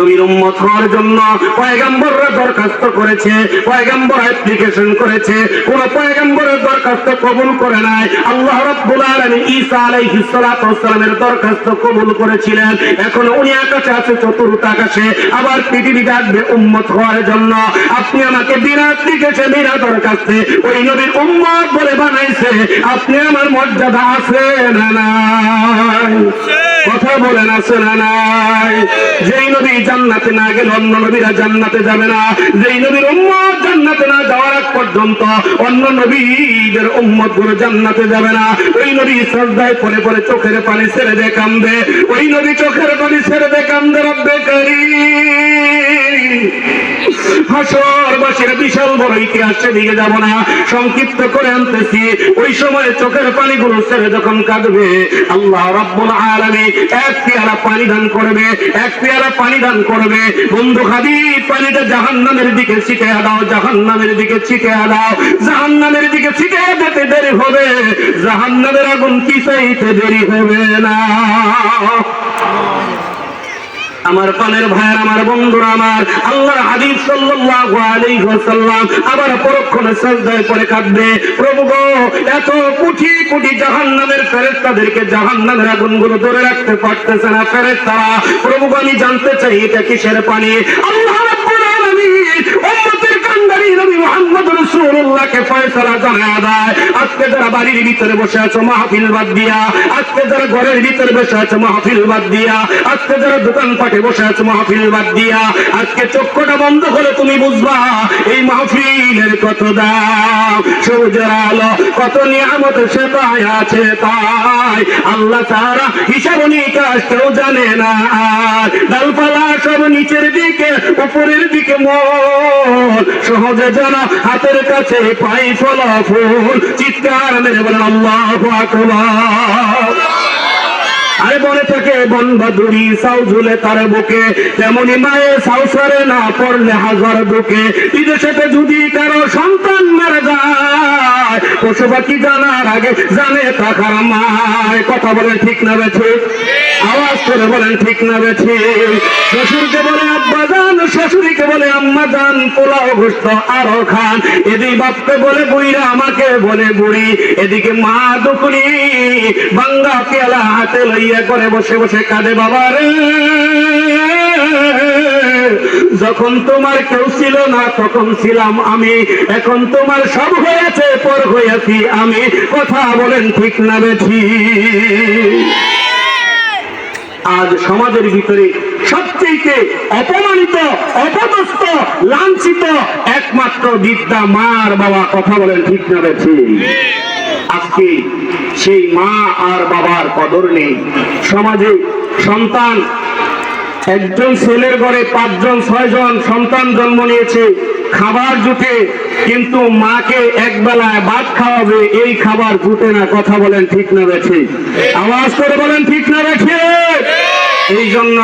নবীর উম্মত হওয়ার জন্য পয়গম্বররা দরখাস্ত করেছে, পয়গম্বর অ্যাপ্লিকেশন করেছে, কোন পয়গম্বরের দরখাস্ত কবুল করে নাই। আল্লাহ রাব্বুল আলামিন ঈসা আলাইহিস সালাতু ওয়াস সালামের দরখাস্ত কবুল করেছিলেন। এখন উনি আকাশে আছে, চতুর্থ আকাশে, আবার পৃথিবীতে আসবে উম্মত হওয়ার জন্য। আপনি আমাকে বিনা অ্যাপ্লিকেশন বিনা দরখাস্তে ওই নবীর উম্মত বলে বানাইছে, আপনি আমার মর্যাদা আছে না নাই? কথা বলেন আছে না নাই? যেই নবী জান্নাতে না গেলে অন্য নবীরা জান্নাতে যাবে না। যেই নবীর উম্মত জান্নাতে না যাওয়ার আগ পর্যন্ত অন্য নবীদের উম্মত গুলো জান্নাতে যাবে না। ওই নবী সাজদায় পড়ে পড়ে চোখের পানি ছেড়ে দিয়ে কান্দে, ওই নবী চোখের পানি ছেড়ে দিয়ে কান্দে, রব্বে কারীম। হাসরবাসীর বিশাল বড় ইতিহাস সেদিকে যাব না, সংক্ষিপ্ত করে আনতেছি। ওই সময় চোখের পানিগুলো ছেড়ে যখন কাঁদবে, আল্লাহ রাব্বুল আলামিন এক পেয়ালা পানি দান করবে, এক পেয়ালা পানি দান করবে। বন্ধু হাবিব, পানিটা জাহান্নামের দিকে ছিটিয়ে দাও, জাহান্নামের দিকে ছিটিয়ে দাও। জাহান্নামের দিকে ছিটিয়ে দিতে দেরি হবে, জাহান্নামের আগুন পিছাইতে দেরি হবে না। আমার পানের ভাইয়ের, আমার বন্ধুরা, আমার আল্লাহর হাবিব সাল্লাল্লাহু আলাইহি ওয়াসাল্লাম আবার পরক্ষণে সাজদায় পড়ে কাঁদবে, প্রভু গো, এত কোটি কোটি জাহান্নামের ফেরেশতাদেরকে জাহান্নামের আগুনগুলো ধরে রাখতে পারতেছে না ফেরেশতারা। প্রভু গো, আমি জানতে চাই এটা কিসের পানি? আল্লাহ রাব্বুল আলামিন উম্মতের কান্ডারি নবী মুহাম্মদ রাসূলুল্লাহকে ফয়সালা জানায় দেয়। আজকে যারা বাড়ির ভিতরে বসে আছো মাহফিল বাদ দিয়া, আজকে যারা ঘরের ভিতরে বসে আছো মাহফিল বাদ দিয়া, আজকে যারা দোকানপাটে বসে আছো মাহফিল বাদ দিয়া, আজকে চক্ষুটা বন্ধ করে তুমি বুঝবা এই মাহফিলের কত দাম, সূর্যের আলো কত নিয়ামত সেটাই আছে। তাই আল্লাহ তাআলা হিসাব নিকাশ কেউ জানে না। আর ডালপালা সব নিচের দিকে, উপরের দিকে মন, সহজে যেন হাতের কাছে পাই ফলাফল। চিৎকার মেরে বলেন আল্লাহু আকবার। আরে বলে থাকে বনবাদুরি সাউ ঝুলে তার বুকে, তেমনি মায়ে সাউ সরে না পড়লে হাজার বুকে। বিদেশেতে যদি কারো সন্তান মারা যায়, পশু পাখি জানার আগে জানে তাকার মায়। কথা বলেন ঠিক না বেঠে? আওয়াজ করে বলেন ঠিক না বেঠে? শ্বশুরকে বলে আব্বা জান, শাশুড়িকে বলে আম্মা জান, পোলাও গোস্ত আরো খান। এদিকে বাপকে বলে বুইরা, আমাকে বলে বুড়ি। এদিকে মা দুকুনি বাঙ্গা পেয়ালা হাতে লইয়া করে বসে বসে কাঁদে, বাবা রে, যখন তোমার কেউ ছিল না তখন ছিলাম আমি, এখন তোমার সব হয়েছে পর হয়েছি আমি। কথা বলেন ঠিক না বেঠি? আজ সমাজের ভিতরে সবচেয়ে অপমানিত, অপদস্থ, লাঞ্ছিত একমাত্র বিদ্যা মার বাবা। কথা বলেন ঠিক না বেঠি? আজকে সেই মা আর বাবার কদর নেই সমাজে। সন্তান, একজন ছেলের ঘরে 5 জন 6 জন সন্তান জন্ম নিয়েছে, খাবার জুটে, কিন্তু মাকে এক বেলায় ভাত খাওয়াবে এই খাবার জুটে না। কথা বলেন ঠিক না বেঠি? আওয়াজ করে বলেন ঠিক না বেঠি? এই জন্য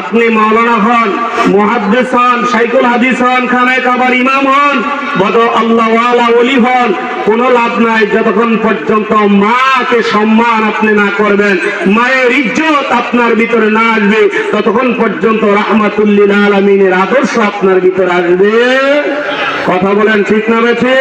আপনি মাওলানা হন, মুহাদ্দিস হন, শাইখুল হাদিস হন, খানায় কাবার ইমাম হন, বড় আল্লাহ ওয়ালা ওলি হন, কোনো লাভ নাই যতক্ষণ পর্যন্ত মাকে সম্মান আপনি না করবেন, মায়ের ইজ্জত আপনার ভিতরে না আসবে, ততক্ষণ পর্যন্ত রাহমাতুল লিল আলামিনের আদর্শ আপনার ভিতরে আসবে। কথা বলেন ঠিক না বেঠি?